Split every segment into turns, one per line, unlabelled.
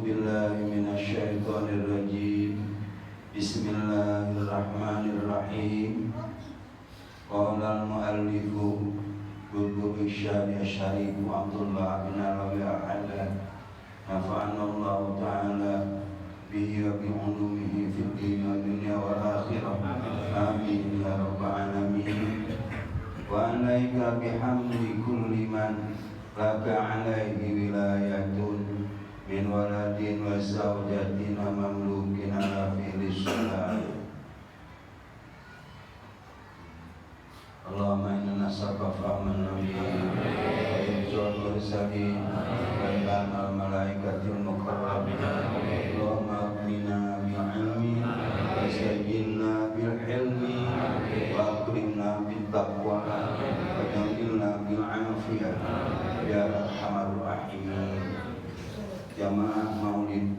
billahi minasyaitonir rajim. Bismillahirrahmanirrahim. Qala al-muallifu Duduk Isyari Asyarifu Abdullah bin Alawi Al-Haddad Nafa'ana Allah Ta'ala bihi wa bi'ulumihi fid din wa dunya wal akhirah. Amin ya rabbal alamin. Wa alaika bihamdi kulli man laka alaihi wilayatun min waladin wa zawjatin wa mamlukin ala fi'li salat. Allahumma inna nas'aluka fahman nabiyyin wa hifdzal mursalin wa ilhamal malaikatil muqarrabin. Allahumma aghnina bil ilmi wa zayyinna bil hilmi wa akrimna bit taqwa wa jamilna bil afiyah ya arhamar rahimin. Jamaah Maulid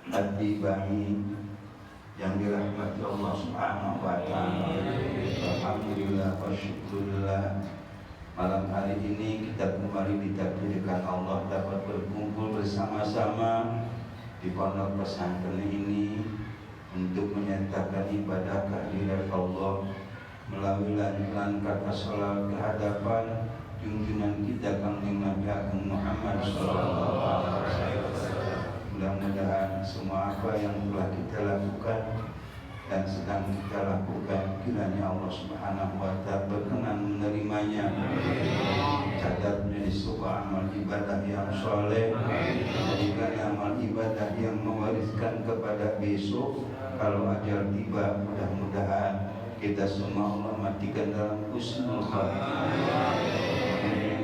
Ad-Dibai yang dirahmati Allah Subhanahu wa Ta'ala. Alhamdulillah wa syukurillah. Malam hari ini kita kembali ditakdirkan Allah dapat berkumpul bersama-sama di pondok pesantren ini untuk menyatakan ibadah kehadirat Allah melalui lantunan kata salawat kehadapan junjungan kita Kanjeng Nabi Agung Muhammad sallallahu alaihi wasallam. Mudah-mudahan semua apa yang telah kita lakukan dan sedang kita lakukan kiranya Allah Subhanahu wa Ta'ala berkenan menerimanya. Catat menjadi sebuah amal ibadah yang soleh, jadikan amal ibadah yang mewariskan kepada besok kalau ajal tiba. Mudah-mudahan kita semua Allah matikan dalam husnul khatimah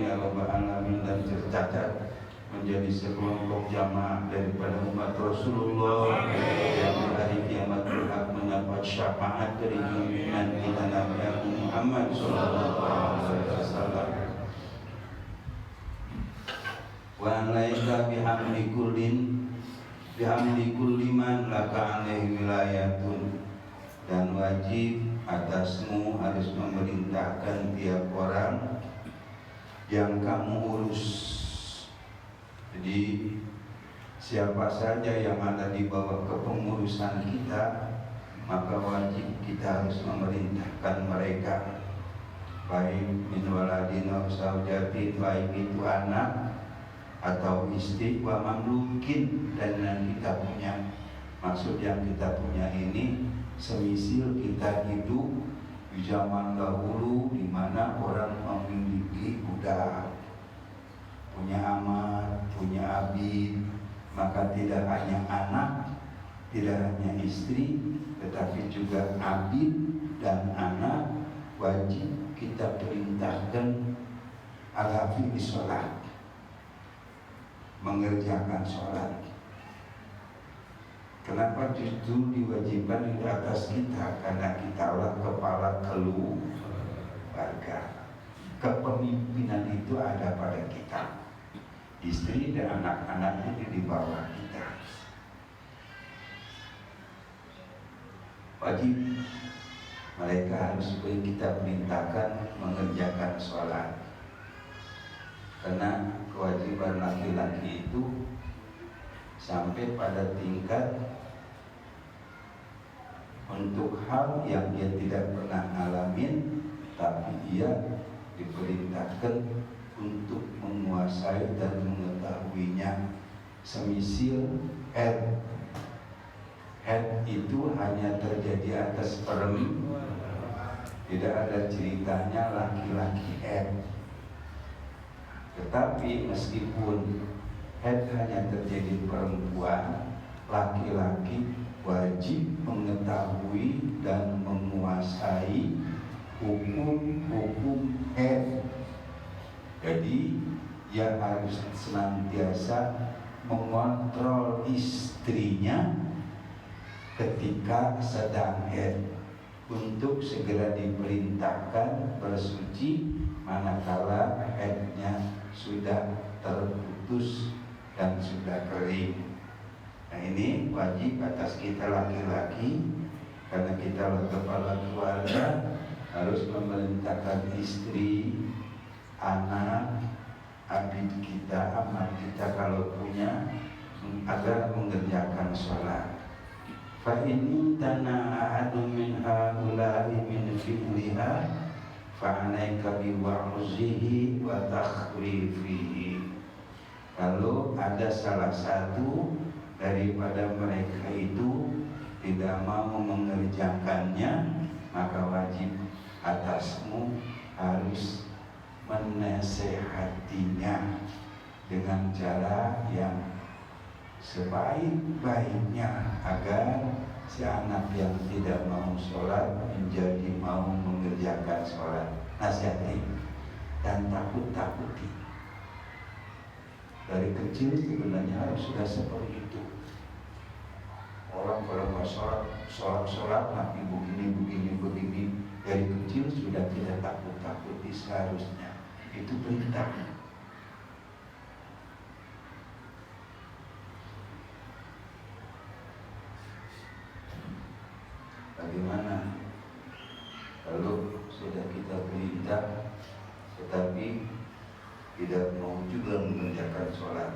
ya rabbal alamin dan tercatat menjadi sekelompok jamaah daripada umat Rasulullah yang di hari kiamat berhak mendapat syafaat dari junjungan kita Nabi Muhammad sallallahu alaihi wasallam. Wa alaika bihamdi kulli man laka alaihi wilayatun, dan wajib atasmu harus memerintahkan tiap orang yang kamu urus. Jadi siapa saja yang ada di bawah kepengurusan kita, maka wajib kita harus memerintahkan mereka, baik min waladin wa zawjatin, baik itu anak atau istri, wa mamlukin, dan yang kita punya. Maksud yang kita punya ini semisil kita hidup di zaman dahulu di mana orang memiliki budak, punya amat, punya abid, maka tidak hanya anak, tidak hanya istri, tetapi juga abid dan anak wajib kita perintahkan ala fi'li sholat, mengerjakan sholat. Kenapa justru diwajibkan di atas kita? Karena kitalah kepala keluarga. Kepemimpinan itu ada pada kita. Istri dan anak-anak itu di bawah kita. Wajib mereka harus kita perintahkan mengerjakan sholat. Karena kewajiban laki-laki itu sampai pada tingkat untuk hal yang dia tidak pernah ngalamin, tapi dia diperintahkan untuk menguasai dan mengetahuinya. Semisil head itu hanya terjadi atas perempuan, tidak ada ceritanya laki-laki head. Tetapi meskipun head hanya terjadi perempuan, laki-laki wajib mengetahui dan menguasai hukum-hukum head. Jadi dia harus senantiasa mengontrol istrinya ketika sedang haid untuk segera diperintahkan bersuci manakala haidnya sudah terputus dan sudah kering. Nah ini wajib atas kita laki-laki, karena kita kepala keluarga, harus memerintahkan istri, anak, abid kita, amat kita kalau punya, agar mengerjakan sholat. Fa ini tanah ahadu min haula'i min fi'liha fa alaika bi wa'zihi wa takhrifihi. Kalau ada salah satu daripada mereka itu tidak mau mengerjakannya, maka wajib atasmu harus menasehatinya dengan cara yang sebaik-baiknya agar si anak yang tidak mau sholat menjadi mau mengerjakan sholat. Nasihati dan takut-takuti. Dari kecil sebenarnya harus sudah seperti itu. Orang kalau nggak sholat tapi begini. Dari kecil sudah tidak takut-takuti seharusnya. Itu perintah. Bagaimana kalau sudah kita perintah tetapi tidak mau juga mengerjakan sholat?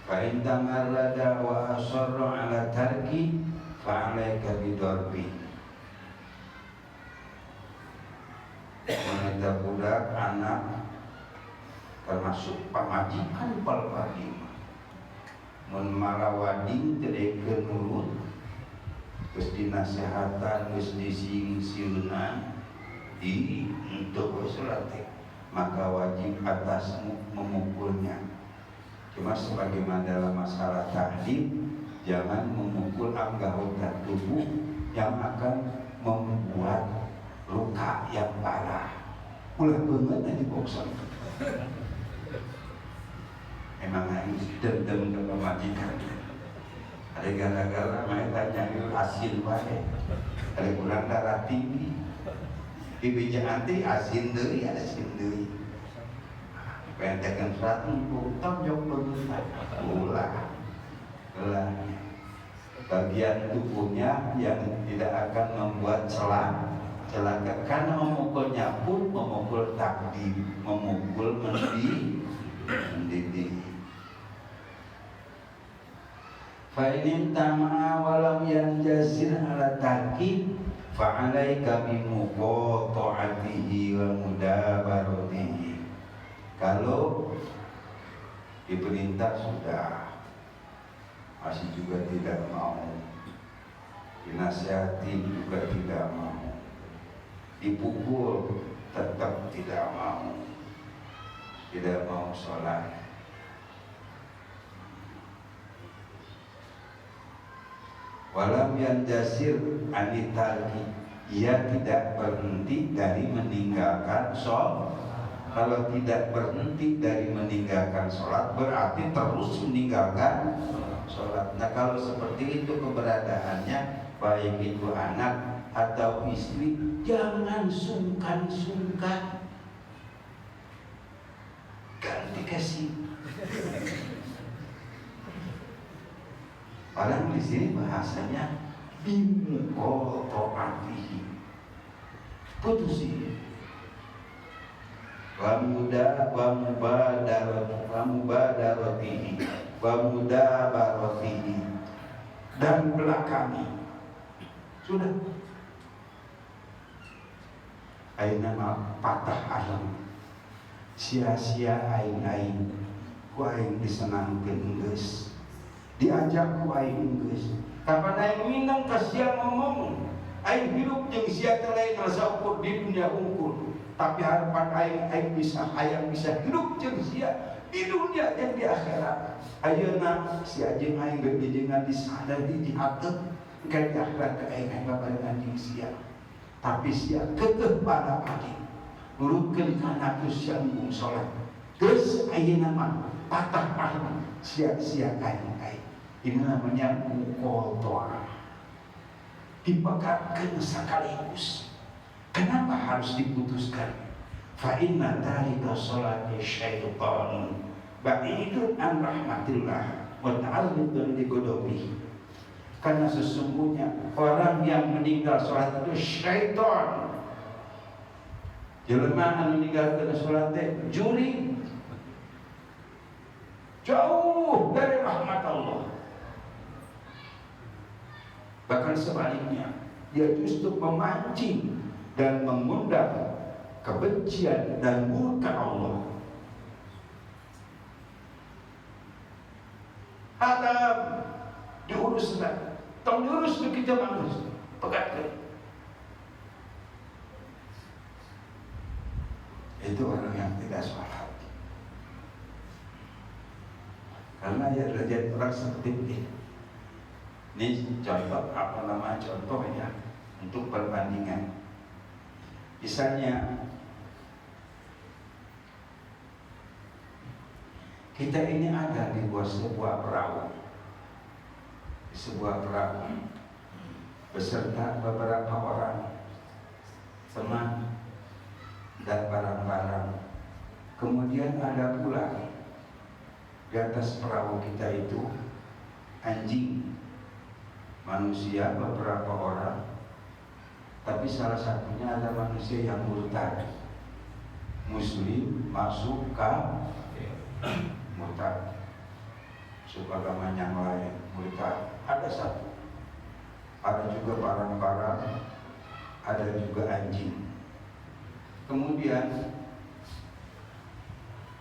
Fa in tamarrada wa asarra ala tarki fa alaika bidarbi. Wanita budak anak termasuk pamajikan palpadi mun malawading tedekeun nurut terus dinasehatan terus dising-siunan di untuk sholat, maka wajib atasmu memukulnya. Cuma sebagaimana dalam masalah tahdid, jangan memukul anggota tubuh yang akan membuat luka yang parah. Ulah banget aja boxer. Emang harus dendam ke majikan. Ada gara-gara main tanya asin wae. Ada kurang darah tinggi. Ibija anti asin deui, asin deui. Pendekan 100 tonjok berusaha. Ulah. Bagian tubuhnya yang tidak akan membuat celaka, karena memukulnya pun memukul takdir, memukul mendidih. Fa'inin tama'a walam yanjazir ala takid fa'alaika bimuqata'atihi wa mudabaratihi. Kalau diperintah sudah masih juga tidak mau, dinasihati juga tidak mau, dipukul tetap tidak mau sholat. Walam yanjazir anitarki, ia tidak berhenti dari meninggalkan sholat. Kalau tidak berhenti dari meninggalkan sholat berarti terus meninggalkan sholat. Nah kalau seperti itu keberadaannya, baik itu anak atau istri, jangan sungkan-sungkan ganti kasih. Padahal di sini bahasanya bimuqata'atihi, putusin. Wa mubadaratihi dan belakangi. Sudah. Aina patah alam. Sia-sia aing ku aing disenangkeun geus. Diajak ku aing geus. Kapan aing minang ka sia ngomong. Aing hidup jeung sia teh lain rasa ukur di dunia unggul. Tapi harapan aing bisa hidup jeung sia di dunia dan di akhirat. Ayeuna si anjeun aing gejejengan di sana di hateup ka di akhirat ka aing babarengan jeung sia. Tapi sia keukeuh pada pagi nurutkeun kana sia nggung salat. Geus ayeuna mah patah arang sia-sia aing. Ini namanya muqatha'ah. Dibakatkeun sekaligus. Kenapa harus diputuskan? Fa inna tarika sholati syaitanun ba'idun an rahmatillah wa ta'alluqun bi ghadabihi. Karena sesungguhnya orang yang meninggal sholat itu syaitan. Jelema anu meninggalkeun sholat teh juri jauh dari rahmat Allah. Bahkan sebaliknya, dia justru memancing dan mengundang kebencian dan murka Allah. Adam diurus lah, tong diurus kita manusia, pegat. Itu orang yang tidak sholat. Karena ya derajat orang seperti ini. Ini contoh contoh ya untuk perbandingan. Misalnya kita ini ada di sebuah perahu. Di sebuah perahu beserta beberapa orang teman dan barang-barang. Kemudian ada pula di atas perahu kita itu anjing, manusia beberapa orang, tapi salah satunya ada manusia yang murtad, muslim masuk ke murtad, masuk agama yang lain, murtad. Ada satu, ada juga barang-barang, ada juga anjing. Kemudian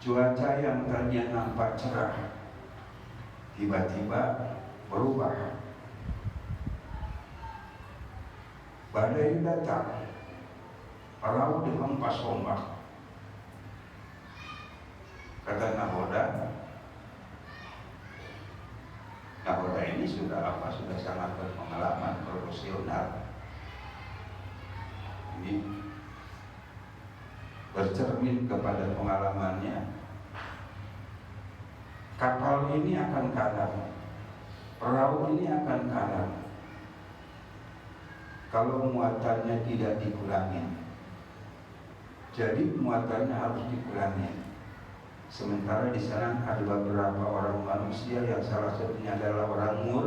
cuaca yang tadinya nampak cerah tiba-tiba berubah. Badai datang, perahu dihempas ombak. Kata nahoda ini sudah sangat berpengalaman, profesional. Ini bercermin kepada pengalamannya. Kapal ini akan karam, perahu ini akan karam kalau muatannya tidak dikurangi. Jadi muatannya harus dikurangi. Sementara di sana ada beberapa orang manusia yang salah satunya adalah orang mur,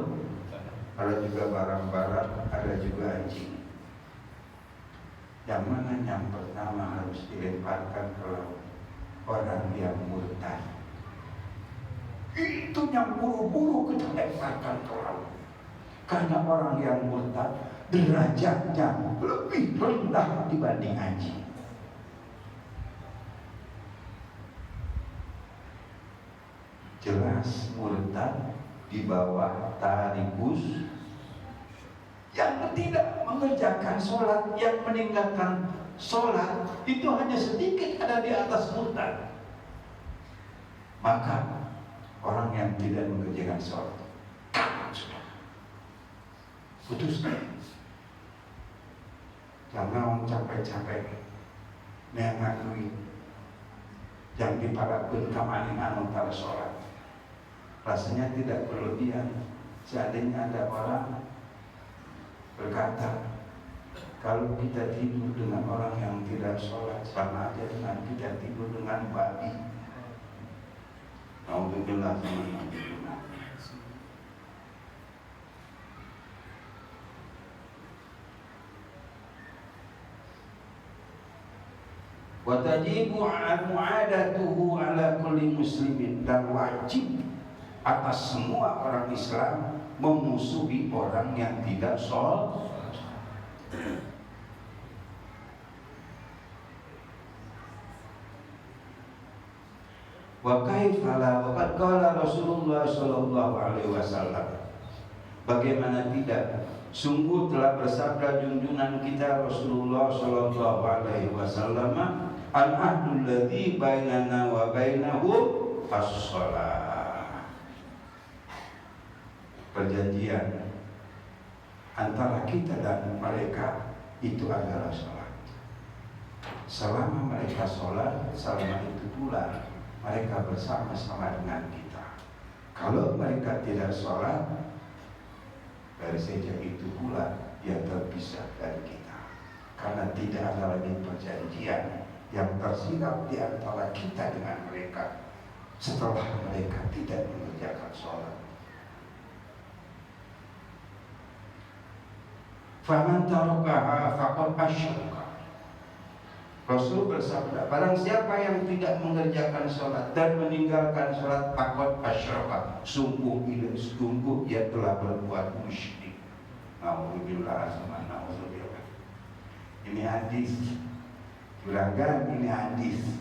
ada juga barang-barang, ada juga anjing. Yang mana yang pertama harus dilemparkan ke laut? Orang yang murtad. Itu yang buru-buru kita lemparkan ke laut. Karena orang yang murtad derajatnya lebih rendah dibanding anjing. Jelas murtad di bawah taribus yang tidak mengerjakan sholat, yang meninggalkan sholat itu hanya sedikit ada di atas murtad. Maka orang yang tidak mengerjakan sholat kapan sudah putuskan. Jangan capek-capek mengakui yang diparapun kamaningan antara sholat. Rasanya tidak berlebihan. Seandainya ada orang berkata, kalau kita tidur dengan orang yang tidak sholat sama aja dengan kita tidur dengan babi. Alhamdulillah. Wa tajibu mu'adatuhu ala kulli muslimin, dan wajib atas semua orang Islam memusuhi orang yang tidak sholat. Wa kaifa la waqad qala Rasulullah sallallahu alaihi wasallam, bagaimana tidak, sungguh telah bersabda junjungan kita Rasulullah sallallahu alaihi wasallam, al-ahdul ladzi bainana wa bainahum as-shalah, perjanjian antara kita dan mereka itu adalah sholat. Selama mereka sholat, selama itu pula mereka bersama-sama dengan kita. Kalau mereka tidak sholat, dari sejak itu pula dia terpisah dari kita. Karena tidak ada lagi perjanjian yang tersirat di antara kita dengan mereka setelah mereka tidak mengerjakan sholat. Faman tarakaha faqad asyraka. Rasul bersabda, barang siapa yang tidak mengerjakan sholat dan meninggalkan sholat, faqad asyraka, sungguh ia telah berbuat musyrik. Nauzubillah sama nauzubillah. Ini hadis, juragan, ini hadis.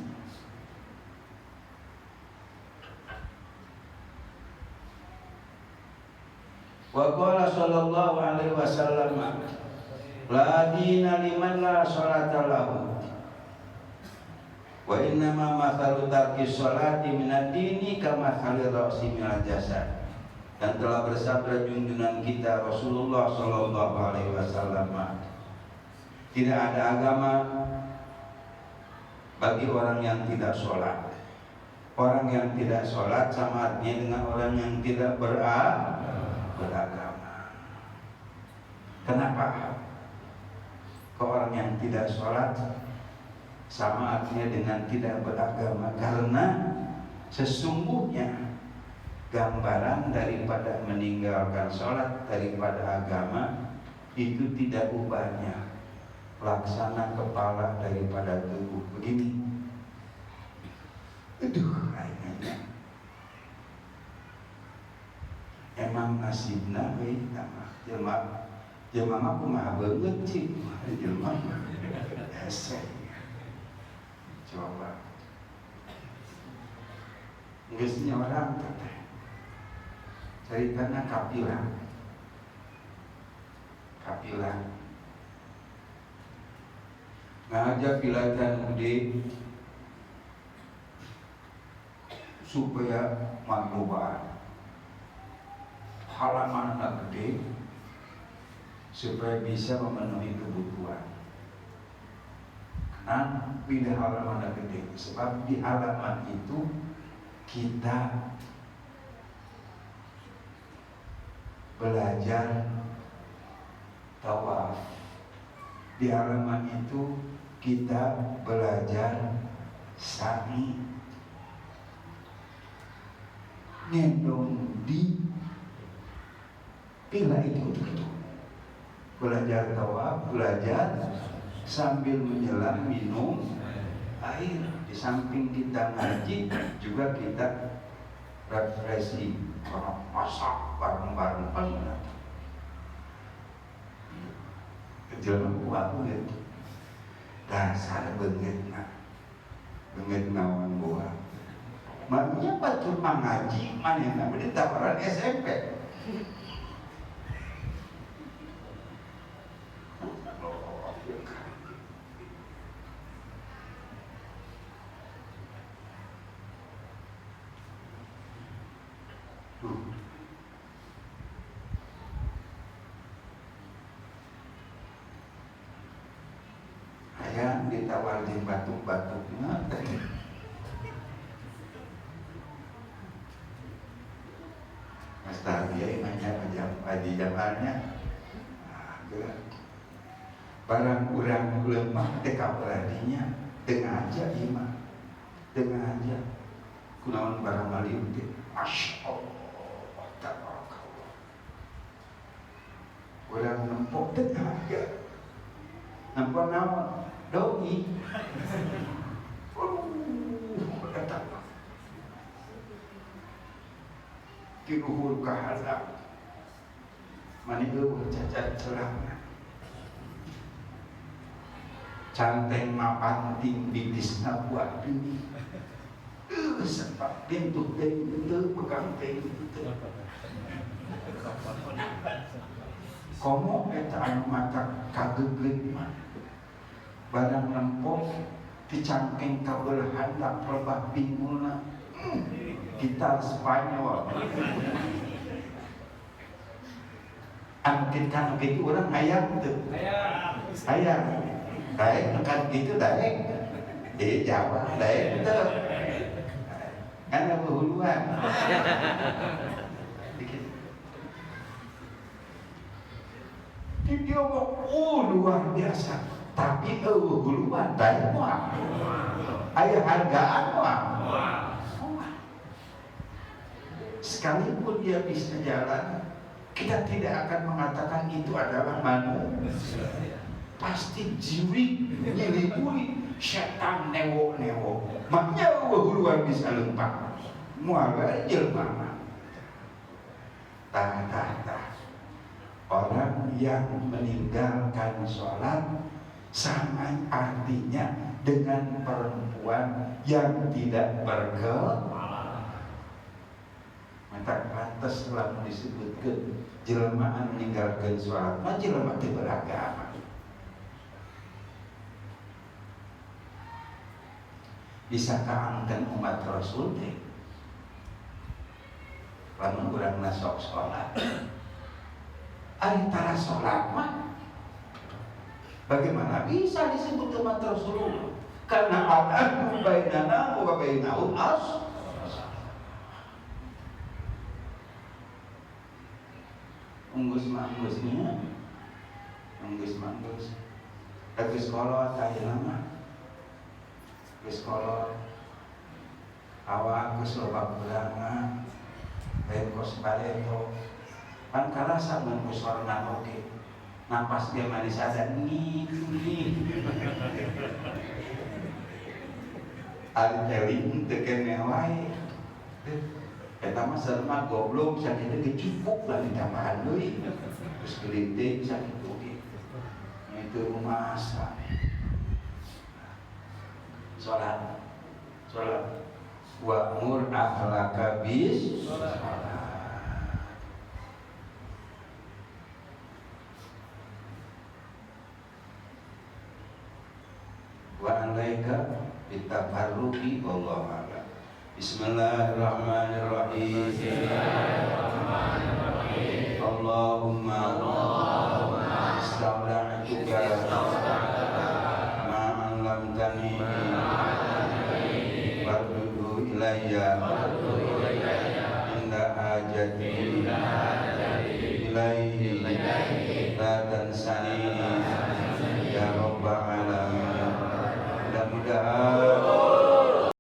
Wa qala sallallahu alaihi wasallam, la dina liman la sholata lahu. Wa innama mathalu tarki sholati minad dini kama mathali ra'si minal jasad. Dan telah bersabda junjungan kita Rasulullah sallallahu alaihi wasallam, tidak ada agama bagi orang yang tidak sholat. Orang yang tidak sholat sama artinya dengan orang yang tidak beragama. Kenapa? Ke orang yang tidak sholat sama artinya dengan tidak beragama, karena sesungguhnya gambaran daripada meninggalkan sholat, daripada agama itu tidak ubahnya laksana kepala daripada tubuh. Begini, kayaknya emang nasibna jelma aku mah banget sih, jelma esek. Coba nggak orang teteh ceritanya kapilah ngajak pilatan gede supaya manfaat halaman gede supaya bisa memenuhi kebutuhan. Pilih halaman gede, sebab di halaman itu kita belajar tawaf. Di halaman itu kita belajar sa'i, ngendong di pila itu belajar tawaf, belajar sambil menyelam minum air. Di samping kita ngaji juga kita refreshing, masak bareng-bareng kejelang aku gitu. Dasar benget nawan gua. Makanya patut mengaji mana namanya tawaran SMP. Ayah ditawarin batuk-batuknya. Mas Tarbiya nanya di zamannya, barang kurang lemah tekap beradinya tengah aja imam, tengah aja kunaon barang maliun teh, masya Allah, tabarakallah. Kurang nempok tengah aja, nempok naon doi. Kata kiruhul kahadap manieu cacat celana canteng mapanting bibisna buat ini sempat pintu teu pegang teh komo eta anu mata kageget mah barang nempok dicangkeng kabelahan tak pelebah pinggulna gitar Spanyol. Angkin kan gitu orang hayang tuh. Hayang. Daek kan gitu daek. Di Jawa daek tuh. Kan kehuluan. Dia ngomong, luar biasa. Tapi huluan daek mah. Aya hargaan mah. Sekalipun dia bisa jalan, kita tidak akan mengatakan itu adalah manusia. Pasti jiwi nyelibui setan newo-newo maknya luar bisa lempang mual jelema tah orang yang meninggalkan sholat sama artinya dengan perempuan yang tidak berkepala. Maka pantas telah disebutkan jelema meninggalkan sholat mah jelema teu beragama. Bisa kaangkan umat Rasul teh lamun urang nasok sholat antara sholat mah bagaimana bisa disebut umat Rasulullah? Karena al-ahdu bainana wa bainahum as unggus-manggusnya unggus-manggus geus kolot ayeuna mah geus kolot awak geus loba bulanna lain kos baleto kan karasa mun kusorna oge napas dia manis ada nih ari teling teu keneh wae eta mah sarema goblok sakitu ge cipuk lah ditambahan deui terus gelitik sakitu ge itu masa salat wa'mur ahlaka bis salat wa alaika bitafarruqi wallahu a'lam. Bismillahirrahmanirrahim. Allahumma astagfiruka ma 'allamtani warduhu ilayya inda hajati ilaihi la tansani ya rabbal alamin. Mudah-mudahan